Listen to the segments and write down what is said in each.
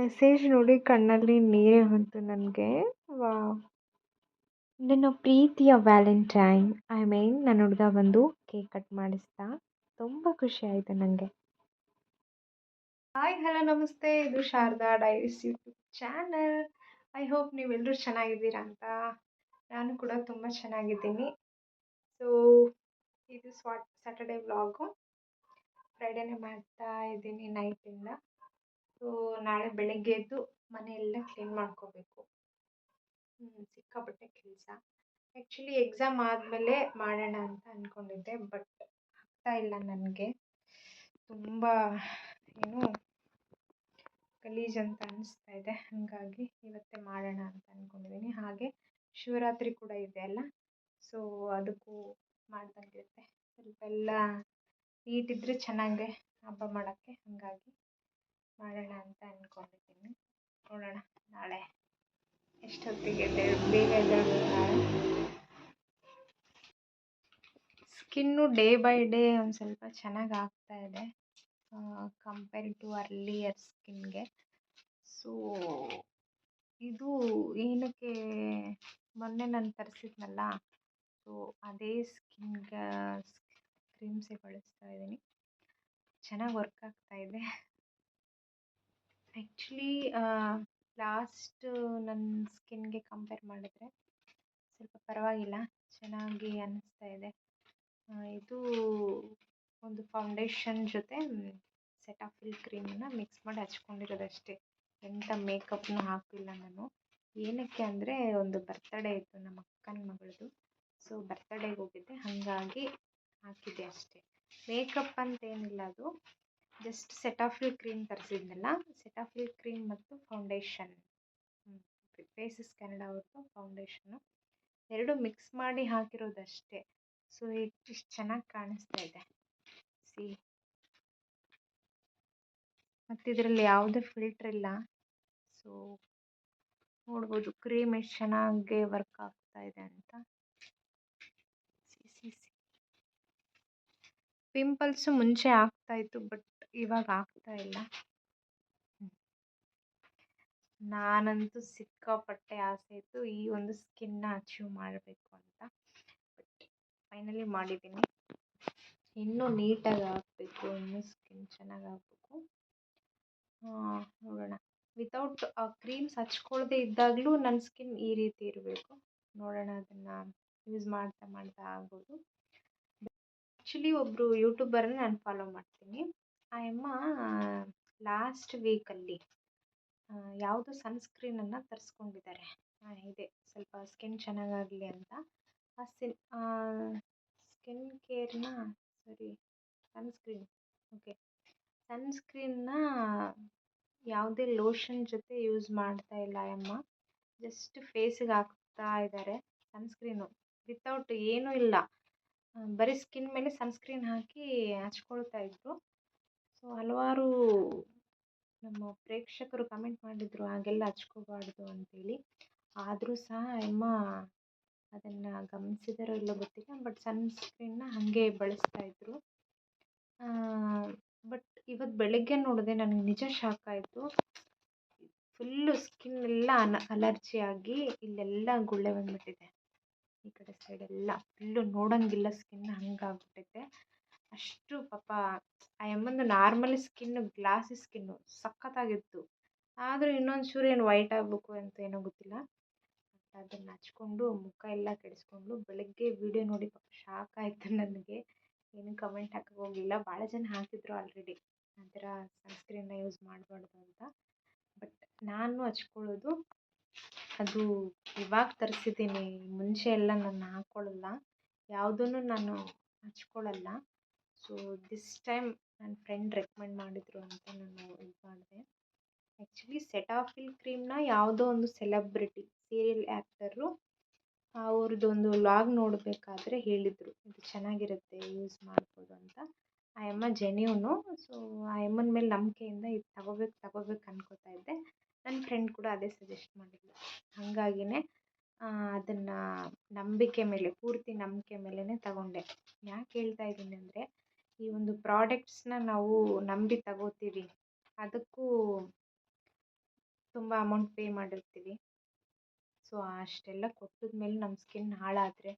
Message ನೋಡಿ ಕಣ್ಣಲ್ಲಿ ನೀರೇ ಬಂತು ನನಗೆ. ವಾವ್! ನನ್ನ ಪ್ರೀತಿಯ ವ್ಯಾಲೆಂಟೈನ್ ನನ್ನ ಹುಡುಗ ಬಂದು ಕೇಕ್ ಕಟ್ ಮಾಡಿಸ್ದ. ತುಂಬ ಖುಷಿ ಆಯಿತು ನನಗೆ. ಹಾಯ್ ಹಲೋ ನಮಸ್ತೆ, ಇದು Sharada diaries YouTube channel. I hope ನೀವೆಲ್ಲರೂ ಚೆನ್ನಾಗಿದ್ದೀರಾ ಅಂತ. ನಾನು ಕೂಡ ತುಂಬ ಚೆನ್ನಾಗಿದ್ದೀನಿ. ಸೊ ಇದು ಸ್ಯಾಟರ್ಡೇ ವ್ಲಾಗು. ಫ್ರೈಡೇನೇ ಮಾಡ್ತಾ ಇದ್ದೀನಿ ನೈಟಿಂದ. ಸೊ ನಾಳೆ ಬೆಳಗ್ಗೆ ಎದ್ದು ಮನೆಯೆಲ್ಲ ಕ್ಲೀನ್ ಮಾಡ್ಕೋಬೇಕು. ಸಿಕ್ಕಾಪಟ್ಟೆ ಕೆಲಸ. ಆ್ಯಕ್ಚುಲಿ ಎಕ್ಸಾಮ್ ಆದಮೇಲೆ ಮಾಡೋಣ ಅಂತ ಅಂದ್ಕೊಂಡಿದ್ದೆ, ಬಟ್ ಆಗ್ತಾ ಇಲ್ಲ ನನಗೆ. ತುಂಬ ಏನು ಗಲೀಜು ಅಂತ ಅನಿಸ್ತಾ ಇದೆ. ಹಾಗಾಗಿ ಇವತ್ತೇ ಮಾಡೋಣ ಅಂತ ಅಂದ್ಕೊಂಡಿದ್ದೀನಿ. ಹಾಗೆ ಶಿವರಾತ್ರಿ ಕೂಡ ಇದೆ ಅಲ್ಲ, ಸೊ ಅದಕ್ಕೂ ಮಾಡ್ದಂಗಿರುತ್ತೆ. ಸ್ವಲ್ಪ ಎಲ್ಲ ನೀಟಿದ್ರೆ ಚೆನ್ನಾಗೆ ಹಬ್ಬ ಮಾಡೋಕ್ಕೆ. ಹಾಗಾಗಿ ಮಾಡೋಣ ಅಂತ ಅಂದ್ಕೊಂಡಿದ್ದೀನಿ. ನೋಡೋಣ ನಾಳೆ ಎಷ್ಟೊತ್ತಿಗೆ ಬೇಗ ಎದ್ದೇಳಬೇಕು ನಾಳೆ. ಸ್ಕಿನ್ನು ಡೇ ಬೈ ಡೇ ಒಂದು ಸ್ವಲ್ಪ ಚೆನ್ನಾಗಿ ಆಗ್ತಾ ಇದೆ ಕಂಪೇರ್ ಟು ಅರ್ಲಿಯರ್ ಸ್ಕಿನ್ಗೆ. ಸೊ ಇದು ಏನಕ್ಕೆ ಮೊನ್ನೆ ನಾನು ತರಿಸಿದ್ನಲ್ಲ, ಸೊ ಅದೇ ಸ್ಕಿನ್ಗೆ ಕ್ರೀಮ್ಸೇ ಬಳಸ್ತಾ ಇದ್ದೀನಿ. ಚೆನ್ನಾಗಿ ವರ್ಕ್ ಆಗ್ತಾ ಇದೆ. ಆ್ಯಕ್ಚುಲಿ ಲಾಸ್ಟ್ ನನ್ನ ಸ್ಕಿನ್ಗೆ ಕಂಪೇರ್ ಮಾಡಿದ್ರೆ ಸ್ವಲ್ಪ ಪರವಾಗಿಲ್ಲ, ಚೆನ್ನಾಗಿ ಅನ್ನಿಸ್ತಾ ಇದೆ. ಇದು ಒಂದು ಫೌಂಡೇಶನ್ ಜೊತೆ ಸೆಟಾಫಿಲ್ ಕ್ರೀಮನ್ನು ಮಿಕ್ಸ್ ಮಾಡಿ ಹಚ್ಕೊಂಡಿರೋದಷ್ಟೇ. ಎಂಥ ಮೇಕಪ್ನೂ ಹಾಕಿಲ್ಲ ನಾನು. ಏನಕ್ಕೆ ಅಂದರೆ ಒಂದು ಬರ್ತಡೇ ಇತ್ತು ನಮ್ಮ ಅಕ್ಕನ ಮಗಳದು. ಸೊ ಬರ್ತಡೇಗೆ ಹೋಗಿದ್ದೆ, ಹಾಗಾಗಿ ಹಾಕಿದ್ದೆ ಅಷ್ಟೇ. ಮೇಕಪ್ ಅಂತೇನಿಲ್ಲ, ಅದು ಜಸ್ಟ್ ಸೆಟಾಫಿಲ್ ಕ್ರೀಮ್ ತರಿಸಿದ್ನಲ್ಲ, ಸೆಟಾಫಿಲ್ ಕ್ರೀಮ್ ಮತ್ತು ಫೌಂಡೇಶನ್, ಫೇಸಸ್ ಕೆನಡಾ ಅವ್ರದ್ದು ಫೌಂಡೇಶನ್ನು, ಎರಡು ಮಿಕ್ಸ್ ಮಾಡಿ ಹಾಕಿರೋದಷ್ಟೇ. ಸೊ ಇಷ್ಟು ಚೆನ್ನಾಗಿ ಕಾಣಿಸ್ತಾ ಇದೆ. ಸಿ, ಮತ್ತು ಇದರಲ್ಲಿ ಯಾವುದೇ ಫಿಲ್ಟ್ರ್ ಇಲ್ಲ. ಸೊ ನೋಡ್ಬೋದು ಕ್ರೀಮ್ ಎಷ್ಟು ಚೆನ್ನಾಗಿ ವರ್ಕ್ ಆಗ್ತಾ ಇದೆ ಅಂತ. ಸಿ ಪಿಂಪಲ್ಸು ಮುಂಚೆ ಆಗ್ತಾಯಿತ್ತು, ಬಟ್ ಇವಾಗ ಆಗ್ತಾ ಇಲ್ಲ. ನಾನಂತೂ ಸಿಕ್ಕಾಪಟ್ಟೆ ಆಸೆ ಇತ್ತು ಈ ಒಂದು ಸ್ಕಿನ್ನ ಅಚೀವ್ ಮಾಡಬೇಕು ಅಂತ, ಬಟ್ ಫೈನಲಿ ಮಾಡಿದ್ದೀನಿ. ಇನ್ನೂ ನೀಟಾಗಿ ಆಗಬೇಕು, ಇನ್ನೂ ಸ್ಕಿನ್ ಚೆನ್ನಾಗಿ ಆಗಬೇಕು. ನೋಡೋಣ. ವಿತೌಟ್ ಕ್ರೀಮ್ಸ್ ಹಚ್ಕೊಳ್ಳದೆ ಇದ್ದಾಗಲೂ ನನ್ನ ಸ್ಕಿನ್ ಈ ರೀತಿ ಇರಬೇಕು. ನೋಡೋಣ, ಅದನ್ನು ಯೂಸ್ ಮಾಡ್ತಾ ಆಗ್ಬೋದು. ಆ್ಯಕ್ಚುಲಿ ಒಬ್ಬರು ಯೂಟ್ಯೂಬರ್ನ ನಾನು ಫಾಲೋ ಮಾಡ್ತೀನಿ. ಆ ಅಮ್ಮ ಲಾಸ್ಟ್ ವೀಕಲ್ಲಿ ಯಾವುದೋ ಸನ್ಸ್ಕ್ರೀನನ್ನು ತರಿಸ್ಕೊಂಡಿದ್ದಾರೆ. ಇದೆ ಸ್ವಲ್ಪ ಸ್ಕಿನ್ ಚೆನ್ನಾಗಾಗಲಿ ಅಂತ. ಆ ಸ್ಕಿನ್ ಕೇರ್ನ ಸನ್ಸ್ಕ್ರೀನ್ನ ಯಾವುದೇ ಲೋಷನ್ ಜೊತೆ ಯೂಸ್ ಮಾಡ್ತಾ ಇಲ್ಲ ಅಮ್ಮ. ಜಸ್ಟ್ ಫೇಸಿಗೆ ಹಾಕ್ತಾ ಇದ್ದಾರೆ ಸನ್ಸ್ಕ್ರೀನು, ವಿತೌಟ್ ಏನೂ ಇಲ್ಲ, ಬರೀ ಸ್ಕಿನ್ ಮೇಲೆ ಸನ್ಸ್ಕ್ರೀನ್ ಹಾಕಿ ಹಚ್ಕೊಳ್ತಾ ಇದ್ರು. ಸೊ ಹಲವಾರು ನಮ್ಮ ಪ್ರೇಕ್ಷಕರು ಕಮೆಂಟ್ ಮಾಡಿದರು ಹಾಗೆಲ್ಲ ಹಚ್ಕೋಬಾರ್ದು ಅಂತೇಳಿ. ಆದರೂ ಸಹ ಅಮ್ಮ ಅದನ್ನು ಗಮನಿಸಿದಾರೋ ಇಲ್ಲೋ ಗೊತ್ತಿಲ್ಲ, ಬಟ್ ಸನ್ಸ್ಕ್ರೀನ್ನ ಹಾಗೆ ಬಳಸ್ತಾ ಇದ್ರು. ಬಟ್ ಇವತ್ತು ಬೆಳಗ್ಗೆ ನೋಡಿದೆ, ನನಗೆ ನಿಜ ಶಾಕ್ ಆಯಿತು. ಫುಲ್ಲು ಸ್ಕಿನ್ ಎಲ್ಲ ಅಲರ್ಜಿ ಆಗಿ ಇಲ್ಲೆಲ್ಲ ಗುಳ್ಳೆ ಬಂದುಬಿಟ್ಟಿದೆ. ಈ ಕಡೆ ಸೈಡೆಲ್ಲ ಫುಲ್ಲು ನೋಡೋಂಗಿಲ್ಲ ಸ್ಕಿನ್, ಹಂಗಾಗ್ಬಿಟ್ಟೈತೆ. ಅಷ್ಟು ಪಾಪ ಆ ಅಮ್ಮಂದು ನಾರ್ಮಲಿ ಸ್ಕಿನ್ನು ಗ್ಲಾಸಿ ಸ್ಕಿನ್ನು ಸಖತ್ತಾಗಿತ್ತು. ಆದರೂ ಇನ್ನೊಂದು ಚೂರು ಏನು ವೈಟ್ ಆಗಬೇಕು ಅಂತ ಏನೋ ಗೊತ್ತಿಲ್ಲ, ಅದನ್ನು ಹಚ್ಕೊಂಡು ಮುಖ ಎಲ್ಲ ಕೆಡಿಸ್ಕೊಂಡು ಬೆಳಗ್ಗೆ ವಿಡಿಯೋ ನೋಡಿ ಪಾಪ ಶಾಕ್ ಆಯಿತು ನನಗೆ. ಏನು ಕಮೆಂಟ್ ಹಾಕಕ್ಕೆ ಹೋಗಲಿಲ್ಲ, ಭಾಳ ಜನ ಹಾಕಿದ್ರು ಆಲ್ರೆಡಿ ಆ ಥರ ಸನ್ಸ್ಕ್ರೀನ್ನ ಯೂಸ್ ಮಾಡಬಾರ್ದು ಅಂತ. ಬಟ್ ನಾನು ಹಚ್ಕೊಳ್ಳೋದು ಅದು ಇವಾಗ ತರಿಸಿದ್ದೀನಿ, ಮುಂಚೆ ಎಲ್ಲ ನಾನು ಹಾಕ್ಕೊಳ್ಳಲ್ಲ, ಯಾವುದನ್ನು ನಾನು ಹಚ್ಕೊಳ್ಳಲ್ಲ. ಸೊ ದಿಸ್ ಟೈಮ್ ನನ್ನ ಫ್ರೆಂಡ್ ರೆಕಮೆಂಡ್ ಮಾಡಿದರು ಅಂತ ನಾನು ಇದು ಮಾಡಿದೆ. ಆ್ಯಕ್ಚುಲಿ ಸೆಟಾಫಿಲ್ ಕ್ರೀಮ್ನ ಯಾವುದೋ ಒಂದು ಸೆಲೆಬ್ರಿಟಿ ಸೀರಿಯಲ್ ಆ್ಯಕ್ಟರು ಅವ್ರದ್ದೊಂದು ವ್ಲಾಗ್ ನೋಡಬೇಕಾದ್ರೆ ಹೇಳಿದರು, ಇದು ಚೆನ್ನಾಗಿರುತ್ತೆ ಯೂಸ್ ಮಾಡ್ಬೋದು ಅಂತ. ಆ ಅಮ್ಮ ಜೆನ್ಯೂನು. ಸೊ ಆ ಅಮ್ಮನ ಮೇಲೆ ನಂಬಿಕೆಯಿಂದ ಇದು ತಗೋಬೇಕು ಅನ್ಕೋತಾ ಇದ್ದೆ. ನನ್ನ ಫ್ರೆಂಡ್ ಕೂಡ ಅದೇ ಸಜೆಸ್ಟ್ ಮಾಡಿದ್ಲು. ಹಾಗಾಗಿನೇ ಅದನ್ನು ನಂಬಿಕೆ ಮೇಲೆ, ಪೂರ್ತಿ ನಂಬಿಕೆ ಮೇಲೇ ತಗೊಂಡೆ. ಯಾಕೆ ಹೇಳ್ತಾ ಇದ್ದೀನಿ ಅಂದರೆ, ಈ ಒಂದು ಪ್ರಾಡಕ್ಟ್ಸ್ನ ನಾವು ನಂಬಿ ತಗೋತೀವಿ, ಅದಕ್ಕೂ ಅಮೌಂಟ್ ಪೇ ಮಾಡಿರ್ತೀವಿ. ಸೊ ಅಷ್ಟೆಲ್ಲ ಕೊಟ್ಟಿದ್ಮೇಲೆ ನಮ್ಮ ಸ್ಕಿನ್ ಹಾಳಾದರೆ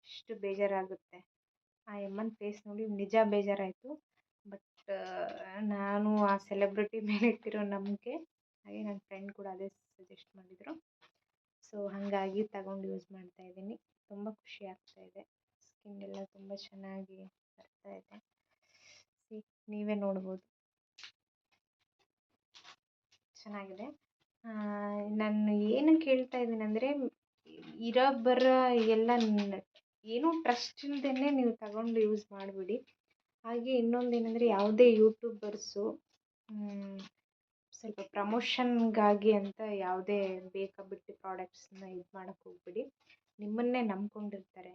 ಎಷ್ಟು ಬೇಜಾರಾಗುತ್ತೆ. ಆ ಯಮ್ಮನ ಫೇಸ್ ನೋಡಿ ನಿಜ ಬೇಜಾರಾಯಿತು. ಬಟ್ ನಾನು ಆ ಸೆಲೆಬ್ರಿಟಿ ಮೇಲೆ ಇಟ್ಟಿರೋ ನಂಬಿಕೆ, ಹಾಗೆ ನನ್ನ ಫ್ರೆಂಡ್ ಕೂಡ ಅದೇ ಸಜೆಸ್ಟ್ ಮಾಡಿದರು. ಸೊ ಹಾಗಾಗಿ ತಗೊಂಡು ಯೂಸ್ ಮಾಡ್ತಾಯಿದ್ದೀನಿ. ತುಂಬ ಖುಷಿ ಆಗ್ತಾಯಿದೆ. ಸ್ಕಿನ್ ಎಲ್ಲ ತುಂಬ ಚೆನ್ನಾಗಿ ಬರ್ತಾಯಿದೆ. ನೀವೇ ನೋಡ್ಬೋದು, ಚೆನ್ನಾಗಿದೆ. ನಾನು ಏನಕ್ಕೆ ಹೇಳ್ತಾ ಇದ್ದೀನಿ ಅಂದರೆ, ಇರೋ ಬರೋ ಎಲ್ಲ ಏನೂ ಟ್ರಸ್ಟ್ ಇಲ್ದೇ ನೀವು ತಗೊಂಡು ಯೂಸ್ ಮಾಡಿಬಿಡಿ. ಹಾಗೆ ಇನ್ನೊಂದೇನೆಂದರೆ, ಯಾವುದೇ ಯೂಟ್ಯೂಬರ್ಸು ಸ್ವಲ್ಪ ಪ್ರಮೋಷನ್ಗಾಗಿ ಅಂತ ಯಾವುದೇ ಬೇಕಾಬಿಟ್ಟಿ ಪ್ರಾಡಕ್ಟ್ಸನ್ನ ಇದು ಮಾಡೋಕ್ಕೆ ಹೋಗ್ಬಿಡಿ. ನಿಮ್ಮನ್ನೇ ನಂಬ್ಕೊಂಡಿರ್ತಾರೆ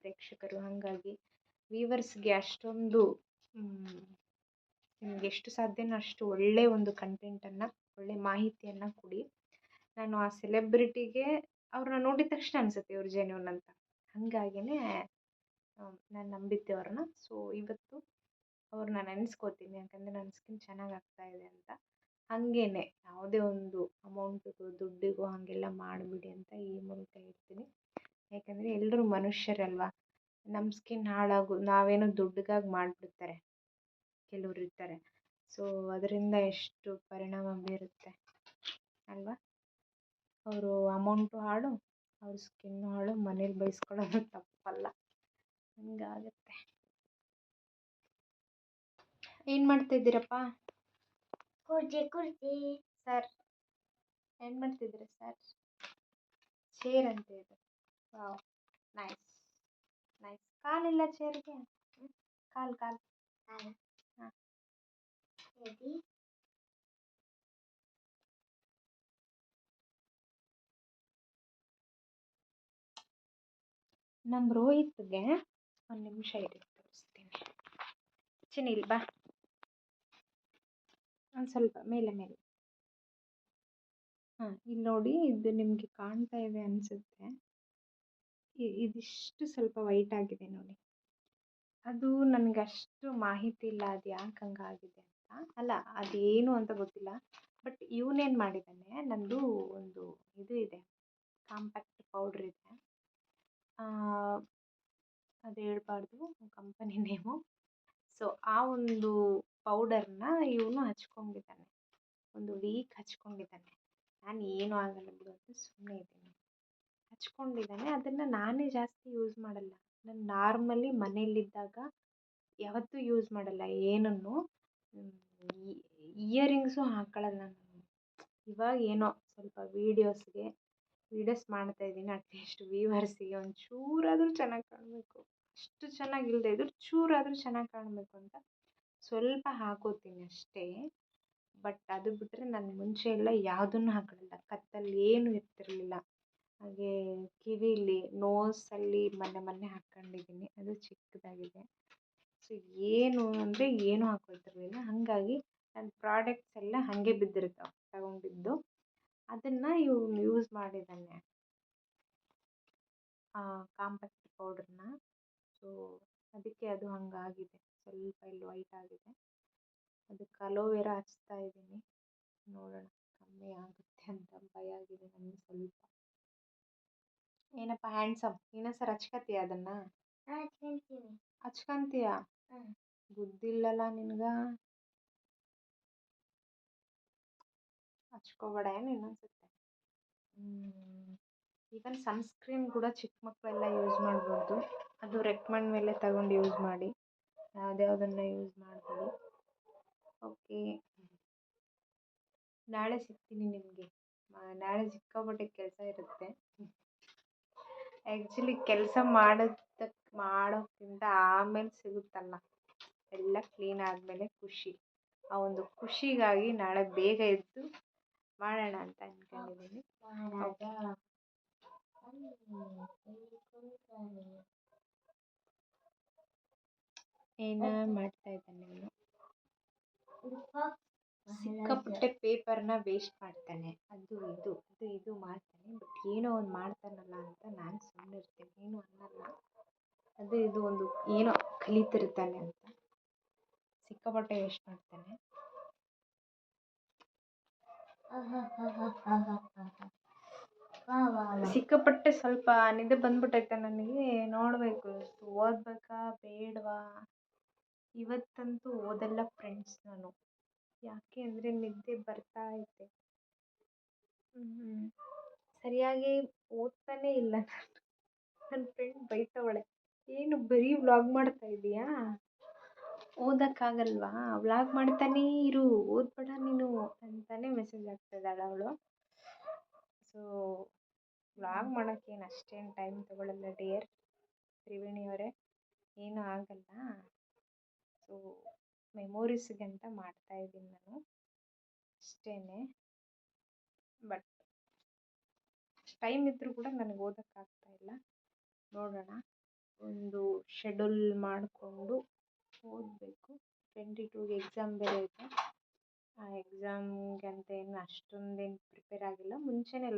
ಪ್ರೇಕ್ಷಕರು. ಹಾಗಾಗಿ ವ್ಯೂವರ್ಸ್ಗೆ ಅಷ್ಟೊಂದು ನಿಮ್ಗೆ ಎಷ್ಟು ಸಾಧ್ಯನೋ ಅಷ್ಟು ಒಳ್ಳೆಯ ಒಂದು ಕಂಟೆಂಟನ್ನು, ಒಳ್ಳೆ ಮಾಹಿತಿಯನ್ನು ಕೊಡಿ. ನಾನು ಆ ಸೆಲೆಬ್ರಿಟಿಗೆ ಅವ್ರನ್ನ ನೋಡಿದ ತಕ್ಷಣ ಅನಿಸುತ್ತೆ ಇವ್ರು ಜೆನ್ಯೂನ್ ಅಂತ. ಹಾಗಾಗಿನೇ ನಾನು ನಂಬಿದ್ದೆ ಅವ್ರನ್ನ. ಸೊ ಇವತ್ತು ಅವ್ರನ್ನ ನೆನೆಸ್ಕೋತೀನಿ, ಯಾಕಂದರೆ ನನ್ನ ಸ್ಕಿನ್ ಚೆನ್ನಾಗಿ ಆಗ್ತಾಯಿದೆ ಅಂತ. ಹಾಗೇನೆ ಯಾವುದೇ ಒಂದು ಅಮೌಂಟಿಗೂ ದುಡ್ಡಿಗೂ ಹಾಗೆಲ್ಲ ಮಾಡಿಬಿಡಿ ಅಂತ ಈ ಮೂಲಕ ಹೇಳ್ತೀನಿ. ಯಾಕಂದರೆ ಎಲ್ಲರೂ ಮನುಷ್ಯರಲ್ವ. ನಮ್ಮ ಸ್ಕಿನ್ ನಾವೇನೋ ದುಡ್ಡಿಗಾಗಿ ಮಾಡಿಬಿಡ್ತಾರೆ ಕೆಲವ್ರು ಇರ್ತಾರೆ. ಸೊ ಅದರಿಂದ ಎಷ್ಟು ಪರಿಣಾಮ ಬೀರುತ್ತೆ ಅಲ್ವಾ. ಅವರು ಅಮೌಂಟು ಹಾಳು, ಅವ್ರ ಸ್ಕಿನ್ನು ಹಾಳು, ಮನೇಲಿ ಬೈಸ್ಕೊಳ್ಳೋದು ತಪ್ಪಲ್ಲ. ಹಂಗಾಗುತ್ತೆ. ಏನು ಮಾಡ್ತಾಯಿದ್ದೀರಪ್ಪ? ಕುರ್ಜಿ ಸರ್, ಏನು ಮಾಡ್ತಿದ್ದೀರಾ ಸರ್? ಚೇರ್ ಅಂತ ಇದೆ. Wow, nice nice. ಕಾಲಿಲ್ಲ ಚೇರ್ಗೆ? ಕಾಲು ಹಾಂ, ನಮ್ಮ ರೋಹಿತ್ಗೆ ಒಂದು ನಿಮಿಷ ಇರಿ, ತೋರಿಸ್ತೀನಿ. ಚಿನ್ನಿಲ್ ಬಾ, ಒಂದು ಸ್ವಲ್ಪ ಮೇಲೆ. ಹಾಂ, ಇಲ್ಲಿ ನೋಡಿ, ಇದು ನಿಮಗೆ ಕಾಣ್ತಾ ಇದೆ ಅನಿಸುತ್ತೆ. ಇದಿಷ್ಟು ಸ್ವಲ್ಪ ವೈಟ್ ಆಗಿದೆ ನೋಡಿ. ಅದು ನನಗಷ್ಟು ಮಾಹಿತಿ ಇಲ್ಲ ಅದು ಯಾಕೆ ಹಂಗಾಗಿದೆ ಅಂತ. ಅಲ್ಲ, ಅದೇನು ಅಂತ ಗೊತ್ತಿಲ್ಲ. ಬಟ್ ಇವನೇನು ಮಾಡಿದ್ದಾನೆ, ನಂದು ಒಂದು ಇದು ಇದೆ, ಕಾಂಪ್ಯಾಕ್ಟ್ ಪೌಡ್ರ್ ಇದೆ. ಅದು ಹೇಳ್ಬಾರ್ದು ಕಂಪನಿ ನೇಮು. ಸೊ ಆ ಒಂದು ಪೌಡರ್ನ ಇವನು ಹಚ್ಕೊಂಡಿದ್ದಾನೆ, ಒಂದು ವೀಕ್ ಹಚ್ಕೊಂಡಿದ್ದಾನೆ. ನಾನು ಏನೂ ಆಗಲ್ಲ ಬಿಡು ಅಂತ ಸುಮ್ಮನೆ ಇದ್ದೀನಿ. ಹಚ್ಕೊಂಡಿದ್ದಾನೆ, ಅದನ್ನು ನಾನೇ ಜಾಸ್ತಿ ಯೂಸ್ ಮಾಡಲ್ಲ. ನಾನು ನಾರ್ಮಲಿ ಮನೇಲಿದ್ದಾಗ ಯಾವತ್ತೂ ಯೂಸ್ ಮಾಡಲ್ಲ ಏನನ್ನು. ಇಯರಿಂಗ್ಸು ಹಾಕ್ಕೊಳ್ಳಲ್ಲ ನಾನು. ಇವಾಗ ಏನೋ ಸ್ವಲ್ಪ ವೀಡಿಯೋಸ್ ಮಾಡ್ತಾಯಿದ್ದೀನಿ. ಅಟ್ಲೀಸ್ಟ್ ವ್ಯೂವರ್ಸಿಗೆ ಒಂಚೂರಾದರೂ ಚೆನ್ನಾಗಿ ಕಾಣಬೇಕು. ಅಷ್ಟು ಚೆನ್ನಾಗಿಲ್ಲದೆ ಇದ್ದರೂ ಚೂರಾದರೂ ಚೆನ್ನಾಗಿ ಕಾಣಬೇಕು ಅಂತ ಸ್ವಲ್ಪ ಹಾಕೋತೀನಿ ಅಷ್ಟೇ. ಬಟ್ ಅದು ಬಿಟ್ಟರೆ ನಾನು ಮುಂಚೆ ಎಲ್ಲ ಯಾವುದನ್ನು ಹಾಕೊಳ್ಳಲ್ಲ. ಕತ್ತಲ್ಲಿ ಏನೂ ಇರ್ತಿರಲಿಲ್ಲ. ಹಾಗೆ ಕಿವಿಲಿ, ನೋಸಲ್ಲಿ ಮೊನ್ನೆ ಹಾಕ್ಕೊಂಡಿದ್ದೀನಿ, ಅದು ಚಿಕ್ಕದಾಗಿದೆ. ಸೊ ಏನು ಅಂದರೆ ಏನೂ ಹಾಕೊಳ್ತಿರ್ಲಿಲ್ಲ. ಹಾಗಾಗಿ ನನ್ನ ಪ್ರಾಡಕ್ಟ್ಸ್ ಎಲ್ಲ ಹಾಗೆ ಬಿದ್ದಿರ್ತಾವೆ ತಗೊಂಡಿದ್ದು. ಅದನ್ನು ಇವನು ಯೂಸ್ ಮಾಡಿದ್ದಾನೆ, ಕಾಂಪ್ಯಾಕ್ಟ್ ಪೌಡ್ರನ್ನ. ಸೊ ಅದಕ್ಕೆ ಅದು ಹಂಗಾಗಿದೆ, ಸ್ವಲ್ಪ ಇಲ್ಲಿ ವೈಟ್ ಆಗಿದೆ. ಅದಕ್ಕೆ ಅಲೋವೆರಾ ಹಚ್ತಾ ಇದ್ದೀನಿ, ನೋಡೋಣ ಕಮ್ಮಿ ಆಗುತ್ತೆ ಅಂತ ಭಯ ಆಗಿದೆ ನನಗೆ ಸ್ವಲ್ಪ. ಏನಪ್ಪ ಹ್ಯಾಂಡ್ಸಮ್, ಇನ್ನೊಂದ್ಸರಿ ಹಚ್ಕೋತೀಯ ಅದನ್ನು? ಹಚ್ಕೊಂತೀಯ? ಬುದ್ಧಿಲ್ಲಲ್ಲ ನಿನ್ಗೆ. ಹಚ್ಕೋಬೇಡ ಏನು ಇನ್ನೊಂದ್ಸತಿ. ಈವನ್ ಸನ್ಸ್ಕ್ರೀನ್ ಕೂಡ ಚಿಕ್ಕ ಮಕ್ಕಳೆಲ್ಲ ಯೂಸ್ ಮಾಡ್ಬೋದು. ಅದು ರೆಕಮೆಂಡ್ ಮೇಲೆ ತಗೊಂಡು ಯೂಸ್ ಮಾಡಿ, ಯಾವುದನ್ನು ಯೂಸ್ ಮಾಡಬೇಡಿ. ಓಕೆ, ನಾಳೆ ಸಿಗ್ತೀನಿ ನಿಮಗೆ. ನಾಳೆ ಸಿಕ್ಕಾಪಟ್ಟೆ ಕೆಲಸ ಇರುತ್ತೆ. ಆ್ಯಕ್ಚುಲಿ ಕೆಲಸ ಮಾಡೋಕ್ಕಿಂತ ಆಮೇಲೆ ಸಿಗುತ್ತಲ್ಲ, ಎಲ್ಲ ಕ್ಲೀನ್ ಆದಮೇಲೆ ಖುಷಿ. ಆ ಒಂದು ಖುಷಿಗಾಗಿ ನಾಳೆ ಬೇಗ ಎದ್ದು ಮಾಡೋಣ ಅಂತ ಅಂದ್ಕೊಂಡಿದ್ದೀನಿ. ಏನ ಮಾಡ್ತಾ ಇದ್ದಾನೆ ಅವನು? ಸಿಕ್ಕಾಪಟ್ಟೆ ಪೇಪರ್ನ ವೇಸ್ಟ್ ಮಾಡ್ತಾನೆ. ಇದು ಮಾಡ್ತಾನೆ. ಬಟ್ ಏನೋ ಒಂದು ಮಾಡ್ತಾನಲ್ಲ ಅಂತ ನಾನು ಸುಮ್ಮನೆ ಇರ್ತೀನಿ, ಏನೂ ಅನ್ನಲ್ಲ. ಇದು ಒಂದು ಏನೋ ಕಲಿತಿರ್ತಾನೆ ಅಂತ ಸಿಕ್ಕಾಪಟ್ಟೆ ವೇಸ್ಟ್ ಮಾಡ್ತಾನೆ. ಸಿಕ್ಕಾಪಟ್ಟೆ ಸ್ವಲ್ಪ ನಿದ್ದೆ ಬಂದ್ಬಿಟ್ಟೈತೆ ನನಗೆ. ನೋಡಬೇಕು ಓದ್ಬೇಕಾ ಬೇಡವಾ. ಇವತ್ತಂತೂ ಓದಲ್ಲ ಫ್ರೆಂಡ್ಸ್ ನಾನು. ಯಾಕೆ ಅಂದರೆ ನಿದ್ದೆ ಬರ್ತಾ ಐತೆ. ಸರಿಯಾಗಿ ಓದ್ತಾನೇ ಇಲ್ಲ ನಾನು. ನನ್ನ ಫ್ರೆಂಡ್ ಬೈತವಳೆ, ಏನು ಬರೀ ವ್ಲಾಗ್ ಮಾಡ್ತಾ ಇದೀಯಾ, ಓದಕ್ಕಾಗಲ್ವಾ, ವ್ಲಾಗ್ ಮಾಡ್ತಾನೇ ಇರು, ಓದ್ಬೇಡ ನೀನು ಅಂತಾನೆ ಮೆಸೇಜ್ ಹಾಕ್ತಿದ್ದಾಳೆ ಅವಳು. ಸೊ ವ್ಲಾಗ್ ಮಾಡೋಕ್ಕೇನು ಅಷ್ಟೇನು ಟೈಮ್ ತಗೊಳ್ಳಲ್ಲ ಡಿಯರ್ ತ್ರಿವೇಣಿ ಅವರೇ, ಏನೂ ಆಗಲ್ಲ. ಸೊ ಮೆಮೊರೀಸ್ಗೆ ಅಂತ ಮಾಡ್ತಾ ಇದ್ದೀನಿ ನಾನು ಅಷ್ಟೇ. ಬಟ್ ಟೈಮ್ ಇದ್ದರೂ ಕೂಡ ನನಗೆ ಓದೋಕ್ಕಾಗ್ತಾ ಇಲ್ಲ. ನೋಡೋಣ, ಒಂದು ಶೆಡ್ಯೂಲ್ ಮಾಡಿಕೊಂಡು ಓದಬೇಕು. 22ಗೆ ಎಕ್ಸಾಮ್ ಬೇರೆ ಇದೆ. ಆ ಎಕ್ಸಾಮ್ಗೆ ಅಂತ ಏನು ಅಷ್ಟೊಂದೇನು ಪ್ರಿಪೇರ್ ಆಗಿಲ್ಲ. ಮುಂಚೆನೇ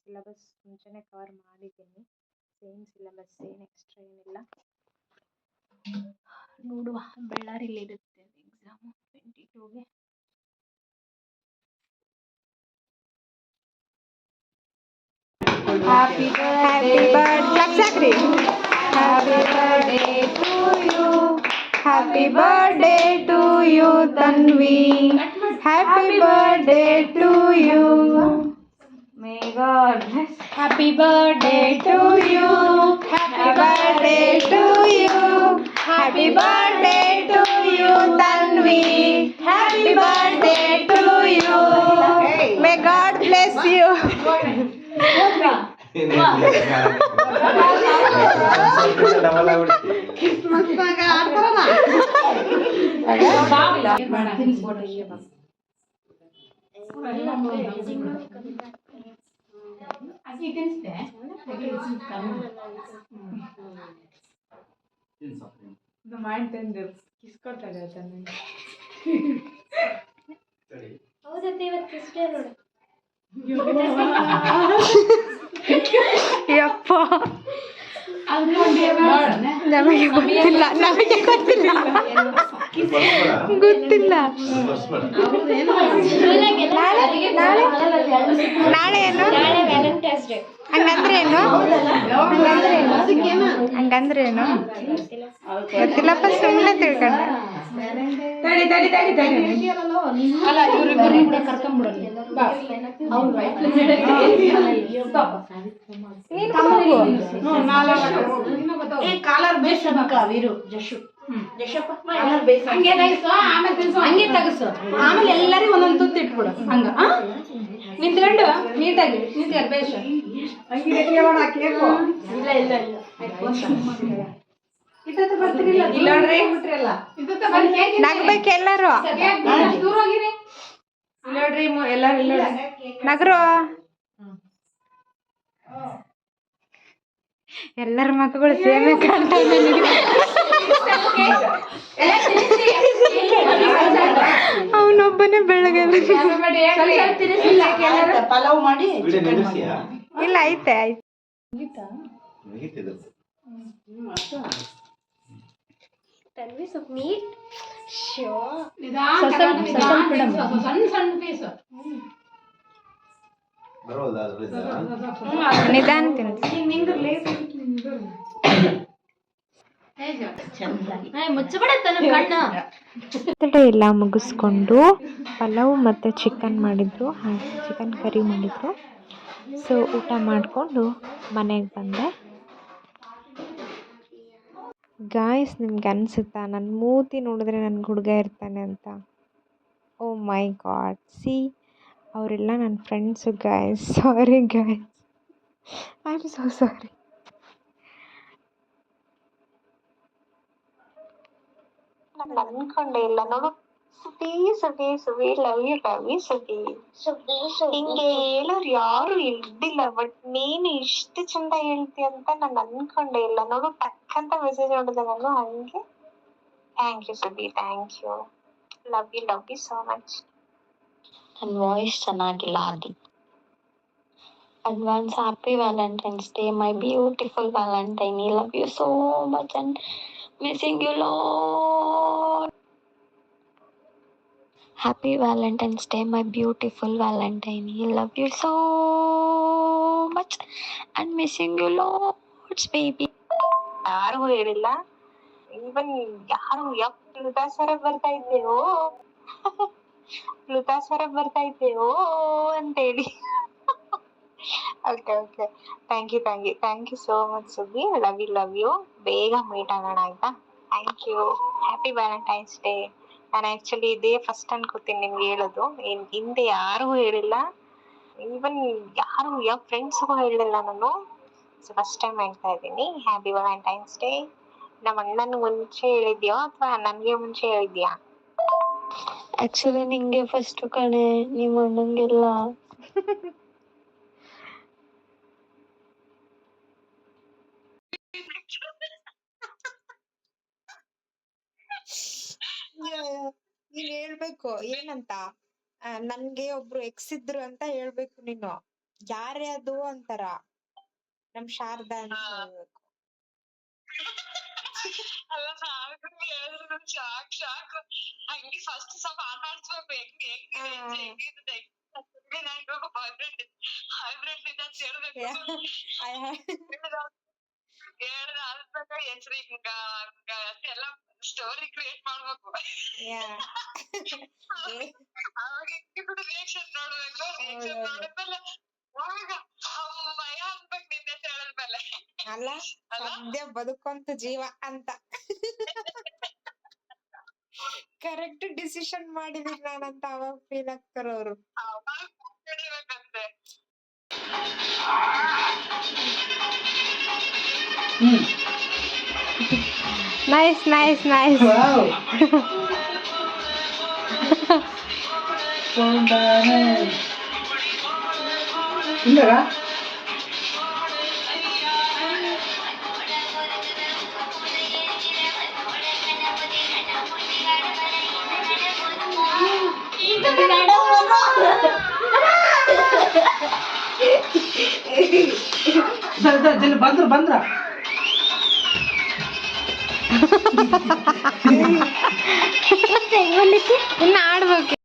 ಸಿಲೆಬಸ್ ಮುಂಚೆನೇ ಕವರ್ ಮಾಡಿದ್ದೀನಿ. ಸೇಮ್ ಸಿಲೆಬಸ್, ಏನು ಎಕ್ಸ್ಟ್ರಾ ಏನಿಲ್ಲ. ನೋಡುವ, ಬಳ್ಳಾರಿಲಿರುತ್ತೆ exam 22ಗೆ. Happy birthday, happy birthday to you, happy birthday to you Tanvi, happy birthday to you, may God bless. Happy birthday to you, happy birthday to you, happy birthday to you Tanvi, happy birthday to you, may God bless you. ಯಪ್ಪ, ನಮಗೆ ಗೊತ್ತಿಲ್ಲ ನಾಳೆ ಏನು ಹಂಗಂದ್ರೆ ಏನು ಗೊತ್ತಿಲ್ಲಪ್ಪ, ಸುಮ್ಮನೆ ತಿಳ್ಕೊಂಡೆ. ಹಂಗೆ ತಗಸು, ಆಮೇಲೆ ಎಲ್ಲರಿಗೂ ಒಂದೊಂದು ತುತ್ತು ಇಟ್ಬಿಡು. ಹಂಗ ನಿಂತ್ಕೊಂಡು ನೀಟಾಗಿ ನಿಂತ್ಕೊಂಡು ಬೇಷ. ನಗ್ಬೇಕು ಎಲ್ಲರೂ, ನಗರು. ಎಲ್ಲರ ಮಕ್ಕಳು ಸೇಮೆ ಕಾಣ್ತಾ ಅವನೊಬ್ಬನೇ ಬೆಳಗ್ಗೆ ಪಲಾವ್ ಮಾಡಿ ಇಲ್ಲ ಐತೆ ನಿಧಾನ ಬರ್ತಡೇ ಎಲ್ಲ ಮುಗಿಸ್ಕೊಂಡು ಪಲಾವ್ ಮತ್ತು ಚಿಕನ್ ಮಾಡಿದ್ರು, ಚಿಕನ್ ಕರಿ ಮಾಡಿದ್ರು. ಸೊ ಊಟ ಮಾಡಿಕೊಂಡು ಮನೆಗೆ ಬಂದೆ. ಗಾಯ್ಸ್, ನಿಮ್ಗೆ ಅನಿಸುತ್ತಾ ನನ್ನ ಮೂತಿ ನೋಡಿದ್ರೆ ನನ್ನ ಹುಡುಗ ಇರ್ತಾನೆ ಅಂತ? ಓ ಮೈ ಗಾಡ್, ಸಿ ಅವರೆಲ್ಲ ನನ್ನ friends guys. Sorry guys, I am so sorry. ನಾನು ಅನ್ಕೊಂಡೆ ಇಲ್ಲ ನೋಡು. ಸುಬಿ ಲವ್ ಯು ಸುಬಿ. ಹಿಂಗೆ ಹೇಳೋರು ಯಾರು ಇಲ್ದಿಲ್ಲ, ಬಟ್ ನೀನು ಇಷ್ಟು ಚಂದ ಹೇಳ್ತಿ ಅಂತ ನಾನು ಅನ್ಕೊಂಡೆ ಇಲ್ಲ ನೋಡು. ಟಕ್ ಅಂತ ಮೆಸೇಜ್ ಮಾಡಿದೆ ನಾನು. ಹಂಗೆ thank you Subi, thank you, love you so much. ನನ್ನ ವಾಯ್ಸ್ ಚೆನ್ನಾಗಿಲ್ಲ ಆದಿ. Advance happy Valentine's Day my beautiful valentine. I love you so much and missing you lot. Happy Valentine's Day, my beautiful Valentine. I love you so much and missing you loads, baby. ಯಾರಿಗೂ ಹೇಳಿಲ್ಲ. Even ಯಾರು ಲುತಾಸರ ಬರ್ತಾ ಇದ್ದೇವೋ ಲುತಾಸರ ಬರ್ತಾ ಇದ್ದೇವೋ ಅಂತ ಹೇಳಿ. Okay okay, thank you so much Subbi. Love you. ಬೇಗ meet ಆಗೋಣ ಆಯ್ತಾ? Thank you. Happy Valentine's day. ನಾನು ಆ್ಯಕ್ಚುಲಿ ಇದೇ ಫಸ್ಟ್ ಅನ್ಕೋತೀನಿ ನಿಮ್ಗೆ ಹೇಳೋದು. ಹಿಂದೆ ಯಾರಿಗೂ ಹೇಳಿಲ್ಲ, ಈವನ್ ಯಾವ ಫ್ರೆಂಡ್ಸ್ಗೂ ಹೇಳಿಲ್ಲ ನಾನು. ಸೊ ಫಸ್ಟ್ ಟೈಮ್ ಹೇಳ್ತಾ ಇದ್ದೀನಿ ಹ್ಯಾಪಿ ವ್ಯಾಲೆಂಟೈನ್ಸ್ ಡೇ. ನಮ್ಮ ಅಣ್ಣನ ಮುಂಚೆ ಹೇಳಿದ್ಯೋ ಅಥವಾ ನನಗೆ ಮುಂಚೆ ಹೇಳಿದ್ಯಾ? ಆ್ಯಕ್ಚುಲಿ ನಿಂಗೆ ಫಸ್ಟ್ ಕಣೆ, ನಿಮ್ಮ ಅಣ್ಣಂಗೆಲ್ಲ. ನೀನ್ ಹೇಳ್ಬೇಕು ಏನಂತ, ನನ್ಗೆ ಒಬ್ರು ಎಕ್ಸ್ ಇದ್ರು ಅಂತ ಹೇಳ್ಬೇಕು ನೀನು. ಯಾರೇ ಅದು ಅಂತಾರ, ನಮ್ ಶಾರದಾ ಅಂತ ಹೇಳ್ಬೇಕು. ಹಂಗೆ ಫಸ್ಟ್ ಸ್ವಲ್ಪ ಮಾತಾಡ್ಸ್ಬೇಕು. ಸ್ಟೋರಿ ಕ್ರಿಯೇಟ್ ಮಾಡ್ಬೇಕು. ಅವಾಗ ರಿಯಾಕ್ಷನ್ ನೋಡ್ಬೇಕು. ರಿಯಾಕ್ಷನ್ ನೋಡಿದ್ಮೇಲೆ ಭಯ ಅನ್ಬೇಕು ನಿನ್ನೆ ಹೇಳಿದ್ಮೇಲೆ. ಅಲ್ಲ ಸದ್ಯ ಬದುಕೊಂತ ಜೀವ ಅಂತ ಕರೆಕ್ಟ್ ಡಿಸಿಷನ್ ಮಾಡಿದೀನಿ ನಾನಂತ ಅವಾಗ ಫೀಲ್ ಆಗ್ತಾರ ಅವರು. Nice nice nice. ಬಂದ್ರ ಇನ್ನ ಆಡ್ಬೇಕು.